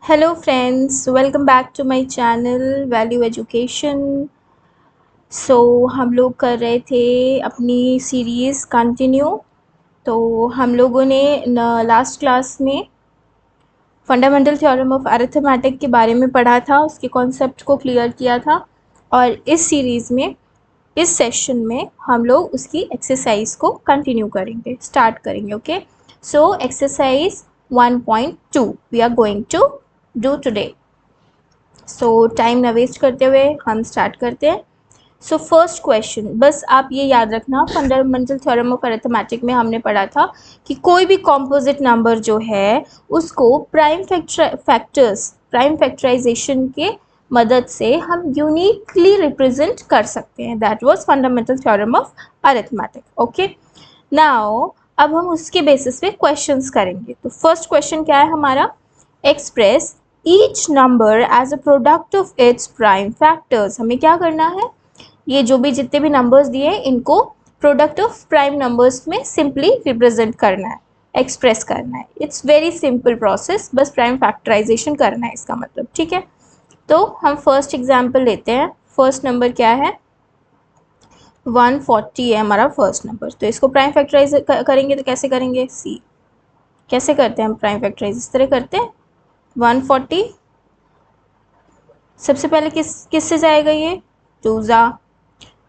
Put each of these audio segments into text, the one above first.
Hello friends, welcome back to my channel value education. हम लोग कर रहे थे अपनी सीरीज़ कंटिन्यू। तो हम लोगों ने लास्ट क्लास में फंडामेंटल थ्योरम ऑफ अरिथमेटिक के बारे में पढ़ा था, उसके कॉन्सेप्ट को क्लियर किया था। और इस सीरीज़ में, इस सेशन में हम लोग उसकी एक्सरसाइज को कंटिन्यू करेंगे, स्टार्ट करेंगे। Okay, so exercise 1.2 we are going to do today. So time ना वेस्ट करते हुए हम स्टार्ट करते हैं। सो फर्स्ट क्वेश्चन, बस आप ये याद रखना, फंडामेंटल थ्योरम ऑफ अरिथमेटिक में हमने पढ़ा था कि कोई भी कॉम्पोजिट नंबर जो है उसको प्राइम फैक्टराइजेशन के मदद से हम यूनिकली रिप्रेजेंट कर सकते हैं। That was fundamental theorem of arithmetic. Okay, now अब हम उसके बेसिस पे क्वेश्चंस करेंगे। तो फर्स्ट क्वेश्चन क्या है हमारा? Express each number as a product of its prime factors. हमें क्या करना है? ये जो भी जितने भी नंबर्स दिए हैं इनको प्रोडक्ट ऑफ प्राइम नंबर्स में सिंपली रिप्रेजेंट करना है, एक्सप्रेस करना है। इट्स वेरी सिंपल प्रोसेस, बस प्राइम फैक्टराइजेशन करना है इसका मतलब। ठीक है, तो हम फर्स्ट एग्जांपल लेते हैं। फर्स्ट नंबर क्या है? 140 है हमारा फर्स्ट नंबर। तो इसको प्राइम फैक्टराइज करेंगे तो कैसे करेंगे? सी, कैसे करते हैं हम प्राइम फैक्टराइज? इस तरह करते हैं। 140 सबसे पहले किस से जाएगा? ये 2 ज़ा,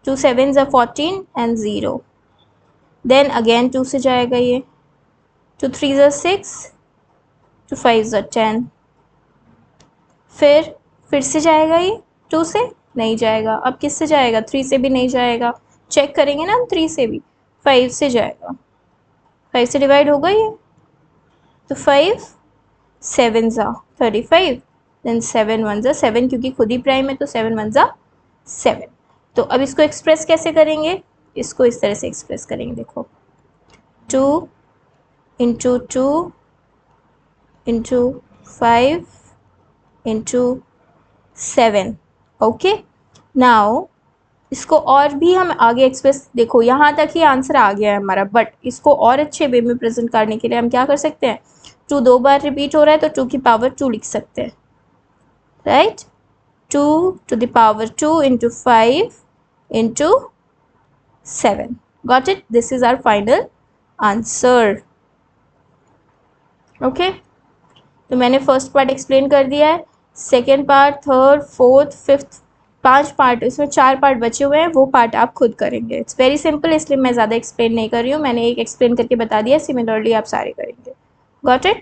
2 7 ज़ा 14 एंड 0। देन अगेन 2 से जाएगा ये, 2 3 ज़ा 6, 2 5 ज़ा 10। फिर से जाएगा ये, 2 से नहीं जाएगा। अब किस से जाएगा? 3 से भी नहीं जाएगा। चेक करेंगे ना हम 3 से भी। 5 से जाएगा, 5 से डिवाइड होगा ये, तो 5 7 ज़ा 35, देन 7 1 ज़ा 7, क्योंकि खुद ही प्राइम है तो 7 1 ज़ा 7। तो अब इसको एक्सप्रेस कैसे करेंगे? इसको इस तरह से एक्सप्रेस करेंगे, देखो 2 into 2 into 5 into 7। Okay, now इसको और भी हम आगे एक्सप्रेस, देखो यहाँ तक ही आंसर आ गया है हमारा, बट इसको और अच्छे वे में प्रेजेंट करने के लिए हम क्या कर सकते हैं? 2 दो बार रिपीट हो रहा है तो 2 की पावर 2 लिख सकते हैं, right? 2 to the power 2 into 5 into 7. Got it? This is our final answer. Okay, तो मैंने फर्स्ट पार्ट एक्सप्लेन कर दिया है। Second part, third, fourth, fifth, 5 part, इसमें 4 पार्ट बचे हुए हैं, वो पार्ट आप खुद करेंगे। इट्स वेरी सिंपल, इसलिए मैं ज़्यादा एक्सप्लेन नहीं कर रही हूँ, मैंने एक एक्सप्लेन करके बता दिया। सिमिलरली आप सारे करेंगे। Got it?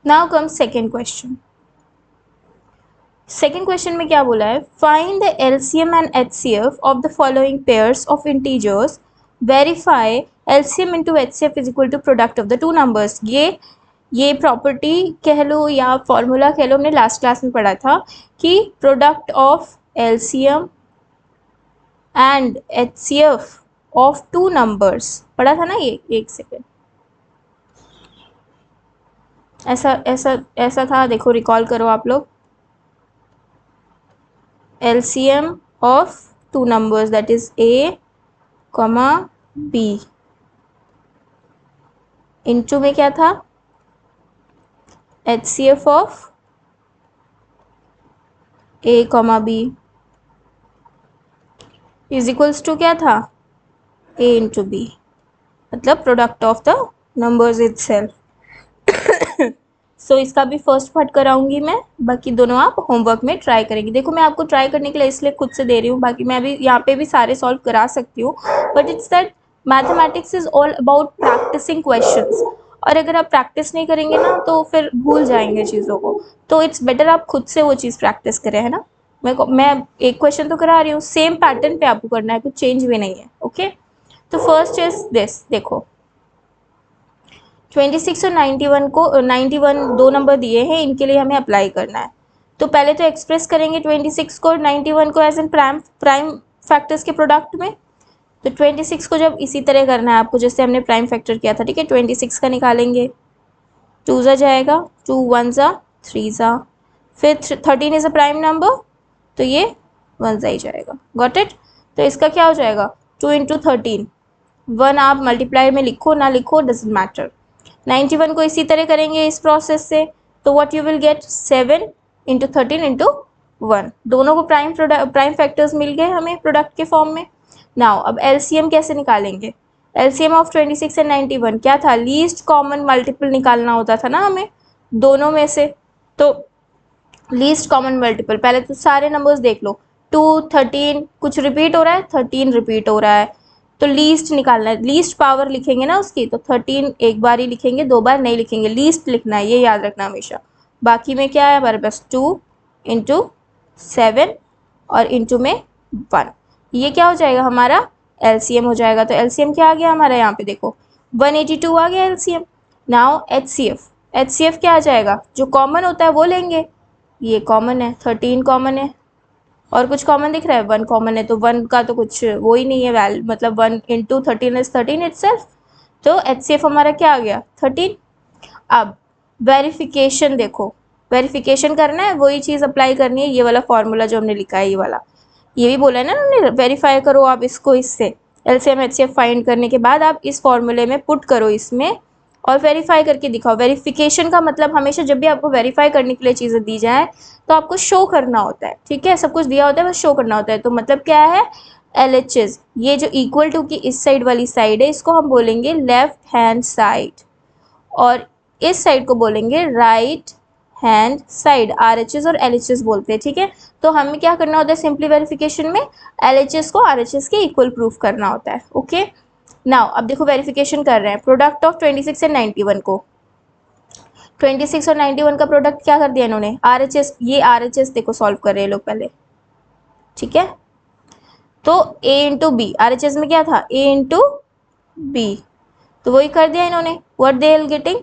Now come second question. Second question में क्या बोला है? Find the LCM and HCF of the following pairs of integers, verify LCM into HCF is equal to product of the two numbers. ये property कह लो या formula कह लो, हमने लास्ट क्लास में पढ़ा था कि product of LCM and HCF of two numbers, पढ़ा था ना ये। एक सेकेंड, ऐसा ऐसा ऐसा था, देखो रिकॉल करो आप लोग। LCM of two numbers, that is A, B, into में क्या था? HCF of A, B is equals to क्या था? A into B, मतलब product of the numbers itself. So इसका भी फर्स्ट पार्ट कराऊंगी मैं, बाकी दोनों आप होमवर्क में ट्राई करेंगे। देखो मैं आपको ट्राई करने के लिए इसलिए खुद से दे रही हूँ, बाकी मैं अभी यहाँ पे भी सारे सॉल्व करा सकती हूँ, but it's that mathematics is all about practicing questions. और अगर आप प्रैक्टिस नहीं करेंगे ना तो फिर भूल जाएंगे चीज़ों को, तो इट्स बेटर आप खुद से वो चीज़ प्रैक्टिस करें, है ना? मैं एक क्वेश्चन तो करा रही हूँ, सेम पैटर्न पे आपको करना है, कुछ चेंज भी नहीं है। ओके, तो फर्स्ट इज दिस, देखो 26 और 91 को 91 दो नंबर दिए हैं, इनके लिए हमें अप्लाई करना है। तो पहले तो एक्सप्रेस करेंगे 26 को और 91 को एज एन प्राइम फैक्टर्स के प्रोडक्ट में। तो 26 को जब इसी तरह करना है आपको जैसे हमने प्राइम फैक्टर किया था, ठीक है? 26 का निकालेंगे, 2 ज़ा जाएगा, 2 1 ज़ा 3 ज़ा, फिर 13 इज अ प्राइम नंबर तो ये 1 ज़ा ही जाएगा। Got it? तो इसका क्या हो जाएगा? 2 × 13, 1 आप मल्टीप्लाई में लिखो ना लिखो डजेंट मैटर। 91 को इसी तरह करेंगे इस प्रोसेस से, तो व्हाट यू विल गेट 7 × 13 × 1, दोनों को प्राइम फैक्टर्स मिल गए हमें प्रोडक्ट के फॉर्म में। नाउ अब एलसीएम कैसे निकालेंगे? एलसीएम ऑफ 26 एंड 91 क्या था? लीस्ट कॉमन मल्टीपल निकालना होता था ना हमें दोनों में से। तो लीस्ट कॉमन मल्टीपल, पहले तो सारे नंबर्स देख लो, 2, 13 कुछ रिपीट हो रहा है, 13 रिपीट हो रहा है, तो लीस्ट निकालना है, लीस्ट पावर लिखेंगे ना उसकी, तो 13 एक बार ही लिखेंगे, 2 बार नहीं लिखेंगे, लीस्ट लिखना है, ये याद रखना हमेशा। बाकी में क्या है हमारे पास 2 × 7 और इंटू में 1, ये क्या हो जाएगा हमारा एलसीएम हो जाएगा। तो एलसीएम क्या आ गया हमारा यहाँ पे देखो 182 आ गया एलसीएम। नाउ एचसीएफ क्या आ जाएगा? जो कॉमन होता है वो लेंगे, ये कॉमन है, 13 कॉमन है, और कुछ कॉमन दिख रहा है? 1 कॉमन है, तो 1 का तो कुछ वो ही नहीं है वैल्यू, मतलब 1 × 13 इज 13 इटसेल्फ। तो एचसीएफ हमारा क्या आ गया 13। अब वेरिफिकेशन देखो, वेरिफिकेशन करना है, वही चीज़ अप्लाई करनी है, ये वाला फॉर्मूला जो हमने लिखा है ये वाला, ये भी बोला है ना उन्होंने, वेरीफाई करो आप इसको, इससे एलसीएम एचसीएफ फाइंड करने के बाद आप इस फॉर्मूले में पुट करो इसमें और वेरीफाई करके दिखाओ। वेरिफिकेशन का मतलब हमेशा जब भी आपको वेरीफाई करने के लिए चीज़ें दी जाए तो आपको शो करना होता है, ठीक है, सब कुछ दिया होता है बस शो करना होता है। तो मतलब क्या है एलएचएस, ये जो इक्वल टू की इस साइड वाली साइड है इसको हम बोलेंगे लेफ्ट हैंड साइड, और इस साइड को बोलेंगे राइट हैंड साइड, आरएचएस और एलएचएस बोलते हैं, ठीक है। तो हमें क्या करना होता है सिंपली वेरिफिकेशन में एलएचएस को आरएचएस के इक्वल प्रूफ करना होता है, ओके। नाउ अब देखो वेरिफिकेशन कर रहे हैं प्रोडक्ट ऑफ 26 एंड 91 को, 26 और 91 का प्रोडक्ट क्या कर दिया इन्होंने आरएचएस, ये आरएचएस देखो सॉल्व कर रहे हैं लोग पहले, ठीक है। तो a × b, आरएचएस में क्या था a × b, तो वही कर दिया इन्होंने, व्हाट दे आर गेटिंग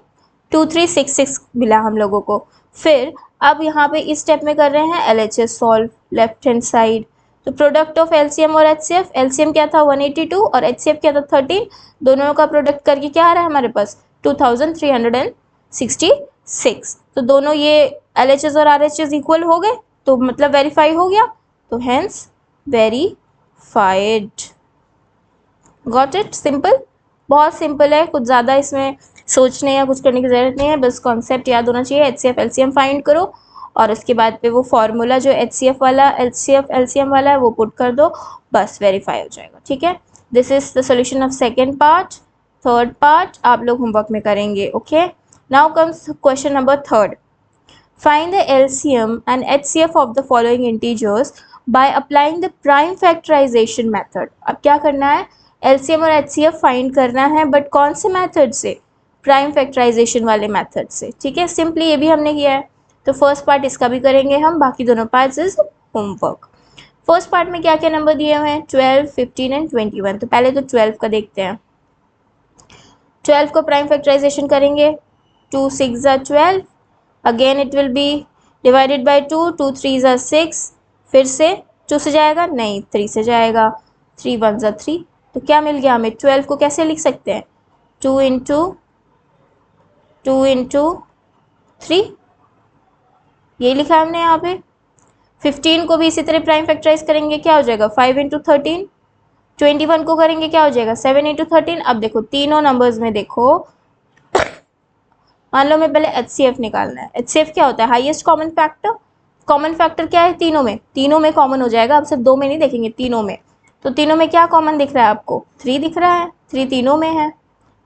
2366 मिला हम लोगों को। फिर अब यहाँ पे इस स्टेप में कर रहे हैं LHS solve left hand side, तो प्रोडक्ट ऑफ एलसीएम और एचसीएफ, एलसीएम क्या था 182 और एचसीएफ क्या था 13, दोनों का प्रोडक्ट करके क्या आ रहा है हमारे पास 2366, तो दोनों ये एलएचएस और आरएचएस इक्वल हो गए, तो मतलब वेरीफाई हो गया, तो hence verified. Got it? Simple, बहुत सिंपल है, कुछ ज़्यादा इसमें सोचने या कुछ करने की ज़रूरत नहीं है, बस कॉन्सेप्ट याद होना चाहिए। एचसीएफ एलसीएम फाइंड करो और उसके बाद पे वो फॉर्मूला जो एचसीएफ एलसीएम वाला है वो पुट कर दो, बस वेरीफाई हो जाएगा, ठीक है। This is the solution of second part. Third part आप लोग होमवर्क में करेंगे, okay. Now comes question number third, find the LCM and HCF of the following integers by applying the prime factorization method। अब क्या करना है LCM और HCF find करना है, बट कौन से मेथड से? प्राइम फैक्टराइजेशन वाले मेथड से, ठीक है। सिंपली ये भी हमने किया है, तो फर्स्ट पार्ट इसका भी करेंगे हम, बाकी दोनों parts is homework. First part में क्या क्या नंबर दिए हुए हैं 12, 15 एंड 21, तो पहले तो 12 का देखते हैं। 12 को प्राइम फैक्टराइजेशन करेंगे, 2 6 are 12, again it will be divided by 2, 2 3 are 6, फिर से 2 से जाएगा नहीं 3 से जाएगा, 3 1 are 3, तो क्या मिल गया हमें 12 को कैसे लिख सकते हैं 2 × 3, ये लिखा है हमने यहाँ पे। 15 को भी इसी तरह प्राइम फैक्टराइज करेंगे, क्या हो जाएगा 5 × 13, 21 को करेंगे क्या हो जाएगा 7 × 13। अब देखो तीनों नंबर्स में देखो, मान लो मैं पहले एचसीएफ निकालना है, एचसीएफ क्या होता है highest common factor, common factor क्या है तीनों में कॉमन हो जाएगा, अब सिर्फ 2 में नहीं देखेंगे तीनों में, तो तीनों में क्या कॉमन दिख रहा है आपको 3 दिख रहा है, 3 तीनों में है,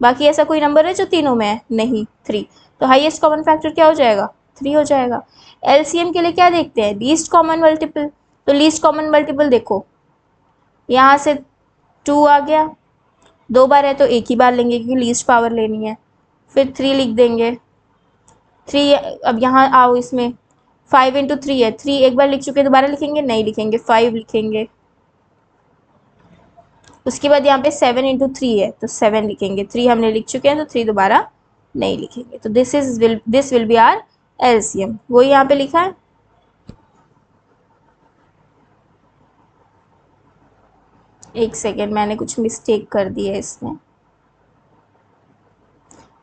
बाकी ऐसा कोई नंबर है जो तीनों में है नहीं 3, तो हाईएस्ट कॉमन फैक्टर क्या हो जाएगा 3 हो जाएगा। एलसीएम के लिए क्या देखते हैं लीस्ट कॉमन मल्टीपल, तो लीस्ट कॉमन मल्टीपल देखो यहाँ से 2 आ गया, 2 बार है तो एक ही बार लेंगे क्योंकि लीस्ट पावर लेनी है, फिर 3 लिख देंगे 3, अब यहाँ आओ इसमें 5 × 3 है, 3 एक बार लिख चुके दोबारा लिखेंगे नहीं लिखेंगे 5 लिखेंगे, उसके बाद यहाँ पे 7 × 3 है तो 7 लिखेंगे, 3 हमने लिख चुके हैं तो 3 दोबारा नहीं लिखेंगे, तो this will be our LCM, वो यहाँ पे लिखा है। एक सेकेंड मैंने कुछ मिस्टेक कर दी है इसमें,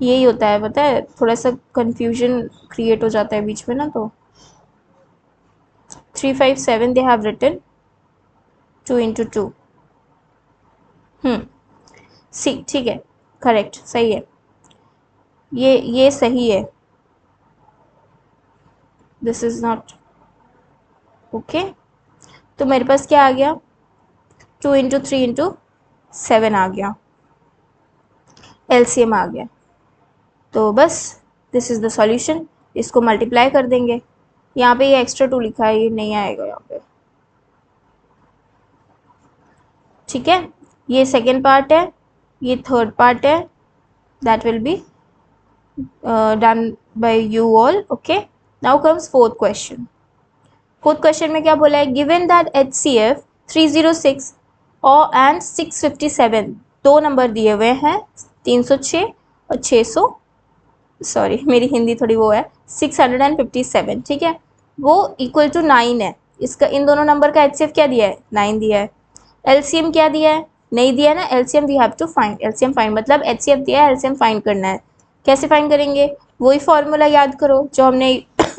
यही होता है पता है, थोड़ा सा कंफ्यूजन क्रिएट हो जाता है बीच में ना, तो 357 दे हैव रिटन 2 × 2, सी, ठीक है, करेक्ट, सही है, ये सही है, दिस इज नॉट ओके। तो मेरे पास क्या आ गया, 2 × 3 × 7 आ गया, एलसीएम आ गया। तो बस दिस इज द सॉल्यूशन, इसको मल्टीप्लाई कर देंगे। यहाँ पे ये एक्स्ट्रा 2 लिखा है, ये नहीं आएगा यहाँ पे, ठीक है। ये सेकेंड पार्ट है, ये थर्ड पार्ट है, that will be done by you all, okay. Now comes fourth question. Fourth question में क्या बोला है, गिवन दैट HCF 306 और एंड 657 दो नंबर दिए हुए हैं, 306 और 600, सॉरी मेरी हिंदी थोड़ी वो है, 657, ठीक है, वो इक्वल टू 9 है। इसका इन दोनों नंबर का HCF क्या दिया है, 9 दिया है। LCM क्या दिया है, नहीं दिया ना, LCM we have to find, LCM find मतलब HCF दिया है, LCM फाइंड करना है। कैसे फाइंड करेंगे, वही फॉर्मूला याद करो जो हमने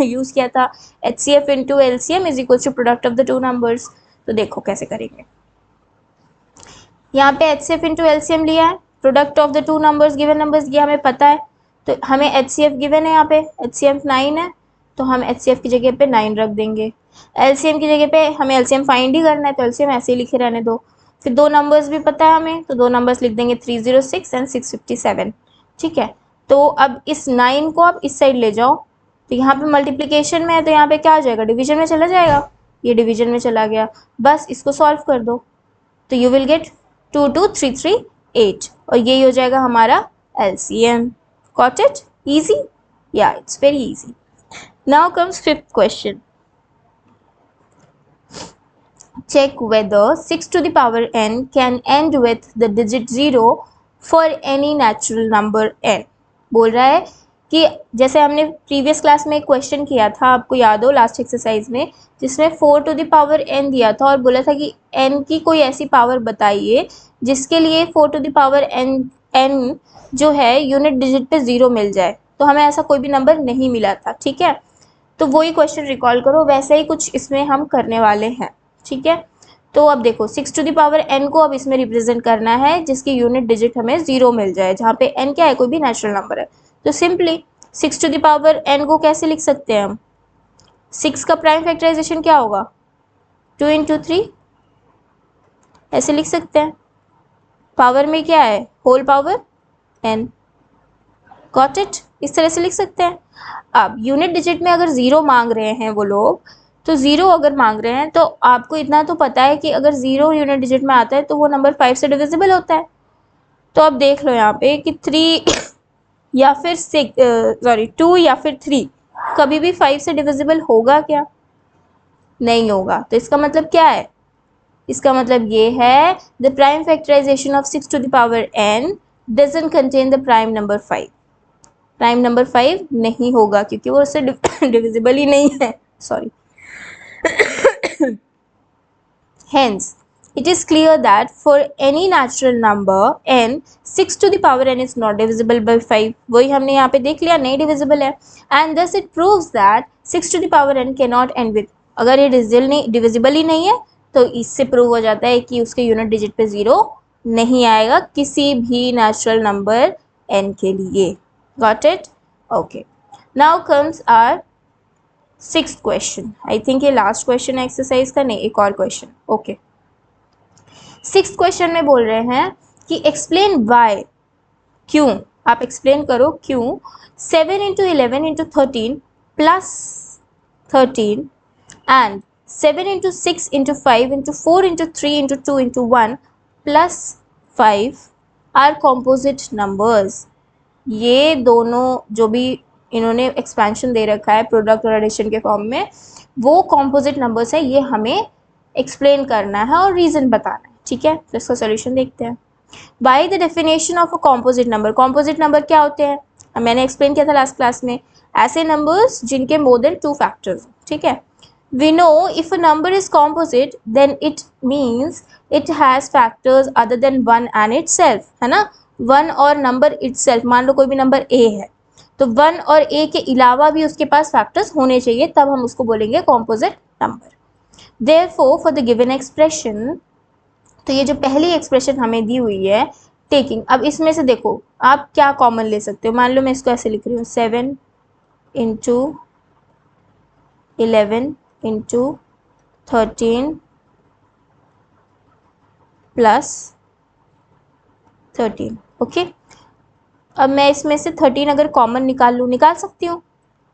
यूज़ किया था, HCF into LCM is equal to product of the two numbers. तो देखो कैसे करेंगे, यहाँ पे HCF इंटू LCM लिया है, product of the two numbers given numbers ये हमें पता है, तो हमें HCF गिवन है, यहाँ पे HCF 9 है, तो हम HCF की जगह पे 9 रख देंगे। LCM की जगह पे हमें LCM फाइंड ही करना है, तो LCM ऐसे ही लिखे रहने दो। फिर दो नंबर्स भी पता है हमें, तो दो नंबर्स लिख देंगे, 306 एंड 657, ठीक है। तो अब इस 9 को आप इस साइड ले जाओ, तो यहाँ पे मल्टीप्लीकेशन में है, तो यहाँ पे क्या आ जाएगा, डिवीजन में चला जाएगा, ये डिवीजन में चला गया, बस इसको सॉल्व कर दो, तो यू विल गेट 22338 और यही हो जाएगा हमारा LCM। Got it? Easy? Yeah, it's very easy. Now comes fifth question. Check whether 6 to the power n can end with the digit 0 for any natural number n. बोल रहा है कि जैसे हमने प्रीवियस क्लास में एक क्वेश्चन किया था, आपको याद हो लास्ट एक्सरसाइज में, जिसमें 4 टू द पावर n दिया था और बोला था कि n की कोई ऐसी पावर बताइए जिसके लिए 4 टू द पावर n जो है यूनिट डिजिट पे 0 मिल जाए। तो हमें ऐसा कोई भी नंबर नहीं मिला था, ठीक है। तो वही क्वेश्चन रिकॉल करो, वैसे ही कुछ इसमें हम करने वाले हैं, ठीक है। तो अब देखो 6 टू द पावर n को अब इसमें रिप्रेजेंट करना है जिसकी यूनिट डिजिट हमें 0 मिल जाए, जहाँ पे n क्या है, कोई भी नेचुरल नंबर है। तो simply 6 to the power n को कैसे लिख सकते हैं हम, 6 का प्राइम फैक्टराइजेशन क्या होगा, 2 × 3, ऐसे लिख सकते हैं। पावर में क्या है, whole power n, got it, इस तरह से लिख सकते हैं। अब यूनिट डिजिट में अगर 0 मांग रहे हैं वो लोग, तो 0 अगर मांग रहे हैं तो आपको इतना तो पता है कि अगर 0 यूनिट डिजिट में आता है तो वो नंबर 5 से डिविजिबल होता है। तो अब देख लो यहाँ पे कि 3 या फिर 2 या फिर 3 कभी भी 5 से डिविजिबल होगा क्या, नहीं होगा। तो इसका मतलब क्या है, इसका मतलब ये है the prime factorization of 6 to the power n doesn't contain the prime number 5, prime number 5 नहीं होगा क्योंकि वो उससे डिविजिबल ही नहीं है, sorry. Hence, it is clear that for any natural number n, 6 to the power n is not divisible by 5. वही हमने यहाँ पे देख लिया, नहीं divisible है, and thus it proves that 6 to the power n cannot end with. अगर ये divisible ही नहीं है तो इससे प्रूव हो जाता है कि उसके यूनिट डिजिट पे 0 नहीं आएगा किसी भी नेचुरल नंबर n के लिए। Got it? Okay. Now comes our sixth question, I think ये लास्ट क्वेश्चन है एक्सरसाइज का, नहीं एक और क्वेश्चन, ओके। सिक्स्थ क्वेश्चन में बोल रहे हैं कि एक्सप्लेन वाई, क्यों, आप एक्सप्लेन करो क्यों 7 × 11 × 13 plus 13 and 7 × 6 × 5 × 4 × 3 × 2 × 1 plus 5 are composite numbers. ये दोनों जो भी इन्होंने एक्सपेंशन दे रखा है प्रोडक्ट और एडिशन के फॉर्म में, वो कॉम्पोजिट नंबर्स है, ये हमें एक्सप्लेन करना है और रीज़न बताना है, ठीक है। तो इसका सोल्यूशन देखते हैं। By the definition of a composite number, composite number क्या होते हैं, मैंने एक्सप्लेन किया था लास्ट क्लास में, ऐसे नंबर्स जिनके मोर देन 2 फैक्टर्स, ठीक है। We know if a number is composite then it means it has factors other than 1 and itself, है ना। 1 और नंबर itself, मान लो कोई भी नंबर a है तो 1 और a के अलावा भी उसके पास फैक्टर्स होने चाहिए, तब हम उसको बोलेंगे composite number. Therefore for the given expression तो ये जो पहली एक्सप्रेशन हमें दी हुई है टेकिंग, अब इसमें से देखो आप क्या कॉमन ले सकते हो। मान लो मैं इसको ऐसे लिख रही हूँ 7 इंटू 11 इंटू 13 प्लस 13। ओके, अब मैं इसमें से 13 अगर कॉमन निकाल लूँ, निकाल सकती हूँ।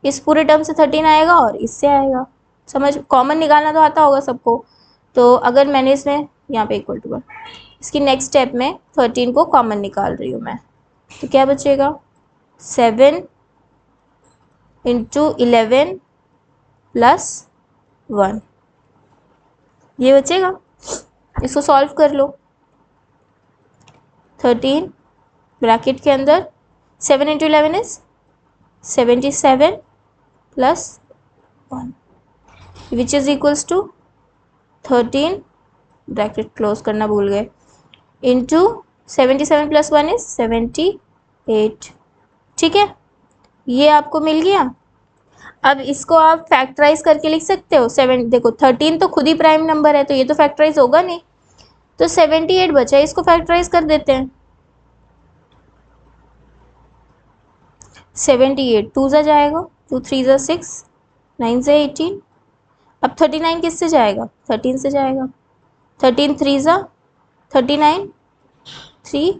इस पूरे टर्म से 13 आएगा और इससे आएगा। समझ, कॉमन निकालना तो आता होगा सबको। तो अगर मैंने इसमें यहाँ पे इक्वल टू 1, इसकी नेक्स्ट स्टेप में 13 को कॉमन निकाल रही हूँ मैं, तो क्या बचेगा 7 इंटू 11 प्लस 1, ये बचेगा। इसको सॉल्व कर लो। 13 ब्रैकेट के अंदर 7 into 11 is 77 plus 1 which is equals to 13 bracket close करना भूल गए इंटू 77 प्लस 1 इज 78। ठीक है, ये आपको मिल गया। अब इसको आप फैक्टराइज करके लिख सकते हो। 7 देखो 13 तो खुद ही प्राइम नंबर है, तो ये तो फैक्टराइज होगा नहीं, तो 78 बचा, इसको फैक्टराइज कर देते हैं। 78 टू जा जाएगा, 2 3 जा 6, 9 जा 18। अब 39 किससे जाएगा, 13 से जाएगा। 13 3 जा 39, 3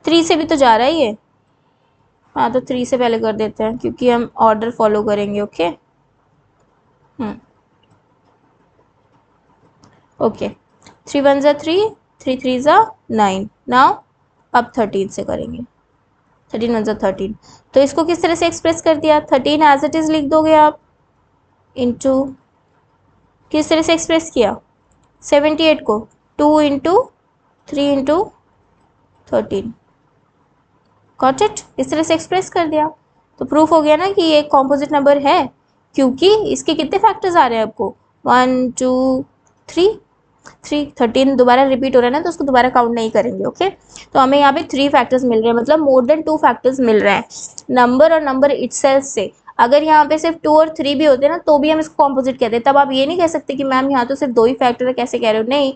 3 से भी तो जा रहा है ये। हाँ, तो 3 से पहले कर देते हैं क्योंकि हम ऑर्डर फॉलो करेंगे। ओके ओके, 3 1 जा 3, 3 3 जा 9। नाउ अब 13 से करेंगे। 13 1 जा 13, तो इसको किस तरह से एक्सप्रेस कर दिया, 13 एज इट इज लिख दोगे आप, इंटू किस तरह से एक्सप्रेस किया 78 को 2 इंटू 3 इंटू 13। गॉट इट, इस तरह से एक्सप्रेस कर दिया। तो प्रूफ हो गया ना कि ये एक कॉम्पोजिट नंबर है, क्योंकि इसके कितने फैक्टर्स आ रहे हैं आपको 1 2 3। 13 दोबारा रिपीट हो रहा है ना, तो उसको दोबारा काउंट नहीं करेंगे। ओके, तो हमें यहाँ पे 3 फैक्टर्स मिल रहे हैं, मतलब मोर देन 2 फैक्टर्स मिल रहे हैं नंबर और नंबर इटसेल्फ से। अगर यहाँ पे सिर्फ 2 और 3 भी होते ना तो भी हम इसको कॉम्पोजिट कहते हैं। तब आप ये नहीं कह सकते कि मैम यहाँ तो सिर्फ 2 ही फैक्टर है, कैसे कह रहे हो, नहीं,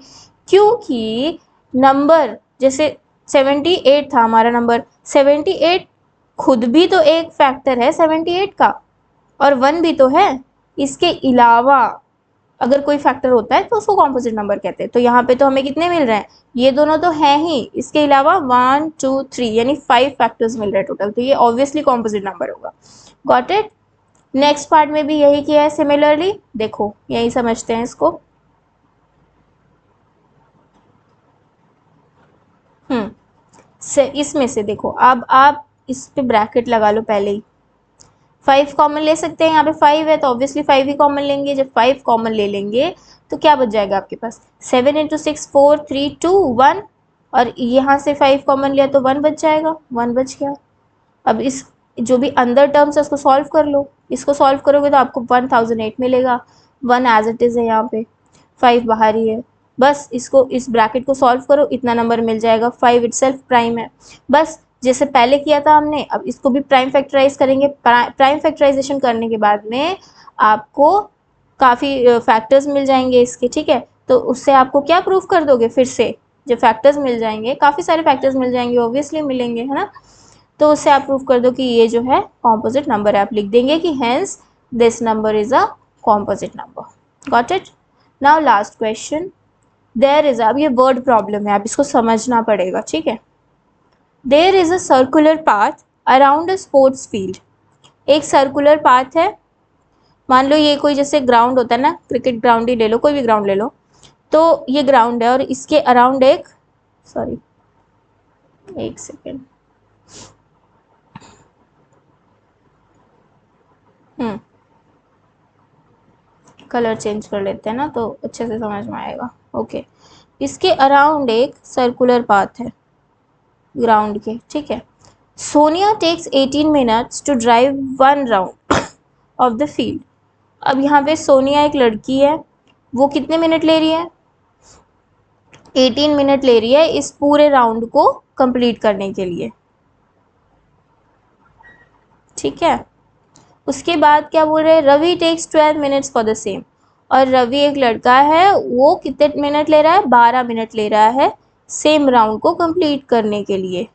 क्योंकि नंबर जैसे 78 था हमारा नंबर, 78 खुद भी तो एक फैक्टर है 78 का, और 1 भी तो है। इसके अलावा अगर कोई फैक्टर होता है तो उसको कॉम्पोजिट नंबर कहते हैं। तो यहाँ पे तो हमें कितने मिल रहे हैं, ये दोनों तो हैं ही, इसके अलावा 1 2 3 यानी 5 फैक्टर्स मिल रहे हैं टोटल, तो ये ऑब्वियसली कॉम्पोजिट नंबर होगा। Got it. नेक्स्ट पार्ट में भी यही किया है सिमिलरली, देखो यही समझते हैं इसको। इसमें से देखो, अब आप इस पे ब्रैकेट लगा लो पहले ही। 5 कॉमन ले सकते हैं, यहाँ पे 5 है तो ऑब्वियसली 5 ही कॉमन लेंगे। जब 5 कॉमन ले लेंगे तो क्या बच जाएगा आपके पास, 7 इंटू 6 4 3 2 1, और यहाँ से 5 कॉमन लिया तो 1 बच जाएगा, 1 बच गया। अब इस जो भी अंदर टर्म्स है उसको सॉल्व कर लो। इसको सॉल्व करोगे तो आपको 1008 मिलेगा। 1 एज इट इज़ है यहाँ पे, 5 बाहर ही है, बस इसको इस ब्रैकेट को सॉल्व करो, इतना नंबर मिल जाएगा। 5 इटसेल्फ प्राइम है। बस जैसे पहले किया था हमने, अब इसको भी प्राइम फैक्टराइज करेंगे। प्राइम फैक्टराइजेशन करने के बाद में आपको काफ़ी फैक्टर्स मिल जाएंगे इसके, ठीक है। तो उससे आपको क्या प्रूफ कर दोगे, फिर से जब फैक्टर्स मिल जाएंगे, काफ़ी सारे फैक्टर्स मिल जाएंगे, ऑब्वियसली मिलेंगे, है ना। तो उससे आप प्रूफ कर दो कि ये जो है कॉम्पोजिट नंबर है। आप लिख देंगे कि hence this number is a composite number. Got it. Now last question, there is, अब ये वर्ड प्रॉब्लम है, आप इसको समझना पड़ेगा, ठीक है। There is a circular path around a sports field. एक सर्कुलर पाथ है, मान लो ये कोई जैसे ग्राउंड होता है ना, क्रिकेट ग्राउंड ही ले लो, कोई भी ग्राउंड ले लो, तो ये ग्राउंड है और इसके अराउंड एक, सॉरी एक सेकेंड, कलर चेंज कर लेते हैं ना तो अच्छे से समझ में आएगा। ओके, इसके अराउंड एक सर्कुलर पाथ है ग्राउंड के, ठीक है। Sonia takes 18 minutes to drive 1 round of the field. अब यहाँ पे सोनिया एक लड़की है, वो कितने मिनट ले रही है, 18 मिनट ले रही है इस पूरे राउंड को कंप्लीट करने के लिए, ठीक है। उसके बाद क्या बोल रहे हैं, Ravi takes 12 minutes for the same, और रवि एक लड़का है, वो कितने मिनट ले रहा है, 12 मिनट ले रहा है सेम राउंड को कंप्लीट करने के लिए,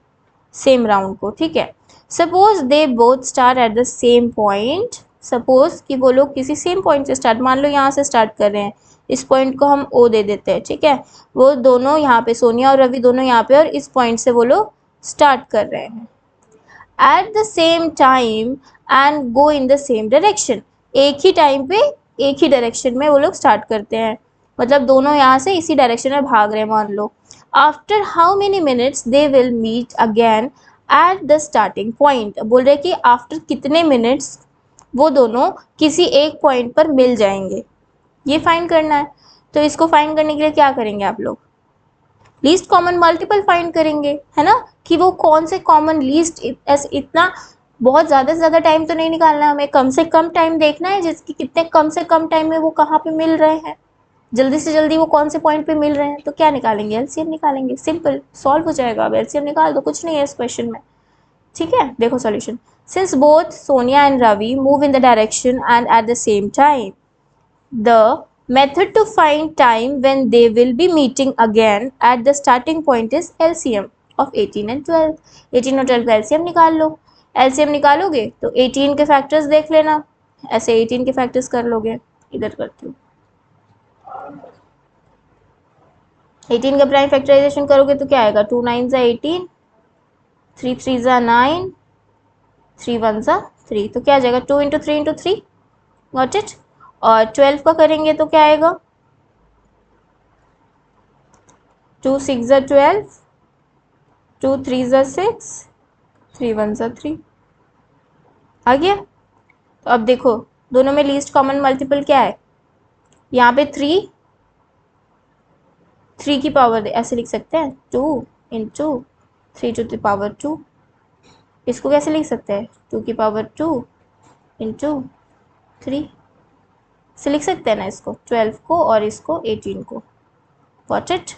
सेम राउंड को, ठीक है। Suppose they both start at the same point, suppose कि वो लोग किसी सेम पॉइंट से स्टार्ट, मान लो यहाँ से स्टार्ट कर रहे हैं, इस पॉइंट को हम ओ दे देते हैं, ठीक है। वो दोनों यहाँ पे, सोनिया और रवि दोनों यहाँ पे, और इस पॉइंट से वो लोग स्टार्ट कर रहे हैं eight the same time and go in the same direction, एक ही टाइम पे एक ही डायरेक्शन में वो लोग स्टार्ट करते हैं, मतलब दोनों यहाँ से इसी डायरेक्शन में भाग रहे हैं मान लो। After how many minutes they will meet again at the starting point, बोल रहे कि आफ्टर कितने मिनट्स वो दोनों किसी एक पॉइंट पर मिल जाएंगे, ये फाइंड करना है। तो इसको फाइंड करने के लिए क्या करेंगे आप लोग, लीस्ट कॉमन मल्टीपल फाइंड करेंगे, है ना, कि वो कौन से कॉमन लीस्ट, इतना बहुत ज़्यादा से ज़्यादा टाइम तो नहीं निकालना है हमें, कम से कम टाइम देखना है जिसकी कितने कम से कम टाइम में वो कहाँ पे मिल रहे हैं, जल्दी से जल्दी वो कौन से पॉइंट पे मिल रहे हैं। तो क्या निकालेंगे, एलसीएम निकालेंगे, सिंपल सॉल्व हो जाएगा। अब एलसीएम निकाल दो, कुछ नहीं है इस क्वेश्चन में, ठीक है। देखो solution, since both Sonia and Ravi move in the direction and at the same time, the method to find time when they will be meeting again at the starting point is LCM of 18 and 12। 18 और 12 का LCM निकाल लो, LCM निकालोगे तो 18 के factors देख लेना, ऐसे 18 के फैक्टर्स कर लोगे, इधर करती हूँ, 18 का प्राइम फैक्टराइजेशन करोगे तो क्या आएगा, 2 9 ज़ा 18, 3 3 ज़ा 9, 3 1 ज़ा 3, तो क्या आ जाएगा 2 इंटू 3 इंटू 3, गॉट इट। और 12 का करेंगे तो क्या आएगा, 2 6 ज़ा 12, 2 3 ज़ा 6, 3 1 ज़ा 3, आ गया। तो अब देखो दोनों में लीस्ट कॉमन मल्टीपल क्या है, यहाँ पे 3 की पावर ऐसे लिख सकते हैं 2 इंटू 3 टू द पावर 2, इसको कैसे लिख सकते हैं 2 की पावर 2 इंटू 3 से लिख सकते हैं ना, इसको 12 को और इसको 18 को, गॉट इट।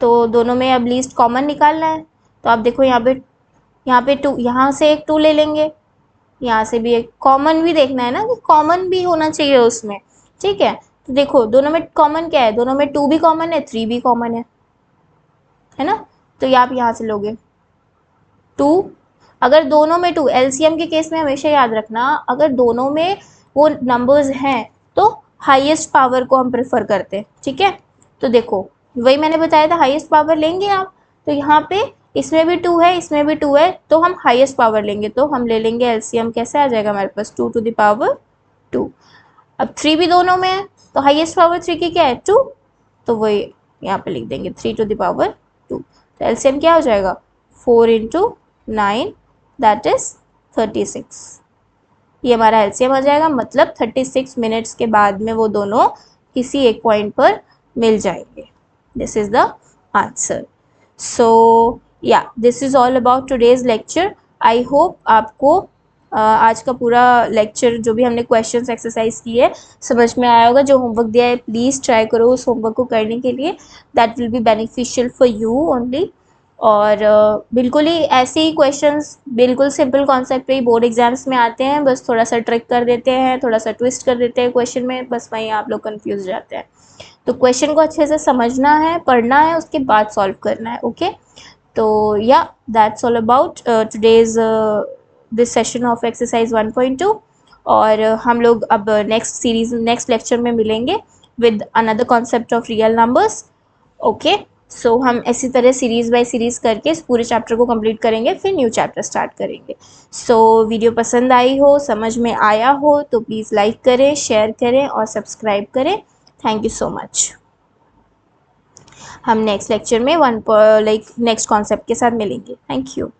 तो दोनों में अब लीस्ट कॉमन निकालना है, तो आप देखो यहाँ पे 2, यहाँ से एक 2 ले लेंगे, यहाँ से भी एक, कॉमन भी देखना है ना कि कॉमन भी होना चाहिए उसमें, ठीक है। तो देखो दोनों में कॉमन क्या है, दोनों में 2 भी कॉमन है, 3 भी कॉमन है ना। तो आप यहाँ से लोगे 2, अगर दोनों में 2, एलसीएम के केस में हमेशा याद रखना, अगर दोनों में वो नंबर्स हैं तो हाईएस्ट पावर को हम प्रेफर करते हैं, ठीक है। तो देखो वही मैंने बताया था, हाईएस्ट पावर लेंगे आप, तो यहाँ पे इसमें भी 2 है, इसमें भी 2 है, तो हम हाईएस्ट पावर लेंगे, तो हम ले लेंगे एलसीएम, कैसे आ जाएगा हमारे पास 2 टू द पावर 2। अब 3 भी दोनों में है, तो हाईएस्ट पावर 3 की क्या है 2, तो वही यहाँ पे लिख देंगे 3 टू द पावर 2, तो एलसीएम क्या हो जाएगा 4 इंटू 9 दैट इज 36, ये हमारा एलसीएम आ जाएगा, मतलब 36 मिनट्स के बाद में वो दोनों किसी एक पॉइंट पर मिल जाएंगे। This is the answer. So yeah this is all about today's lecture. I hope आपको आज का पूरा लेक्चर जो भी हमने क्वेश्चंस एक्सरसाइज की है समझ में आया होगा। जो होमवर्क दिया है प्लीज़ ट्राई करो उस होमवर्क को करने के लिए, that will be beneficial for you only. और बिल्कुल ही ऐसे ही क्वेश्चंस बिल्कुल सिंपल कॉन्सेप्ट पे ही बोर्ड एग्जाम्स में आते हैं, बस थोड़ा सा ट्रिक कर देते हैं, थोड़ा सा ट्विस्ट कर देते हैं क्वेश्चन में, बस वहीं आप लोग कंफ्यूज जाते हैं। तो क्वेश्चन को अच्छे से समझना है, पढ़ना है, उसके बाद सॉल्व करना है, ओके। तो yeah that's all about today's this session of exercise 1.2। और हम लोग अब नेक्स्ट लेक्चर में मिलेंगे with another concept of real numbers, okay. So हम इसी तरह सीरीज़ बाय सीरीज़ करके इस पूरे चैप्टर को कंप्लीट करेंगे, फिर न्यू चैप्टर स्टार्ट करेंगे। सो वीडियो पसंद आई हो, समझ में आया हो तो प्लीज़ लाइक करें, शेयर करें और सब्सक्राइब करें। Thank you so much. हम नेक्स्ट लेक्चर में नेक्स्ट कॉन्सेप्ट के साथ मिलेंगे। Thank you.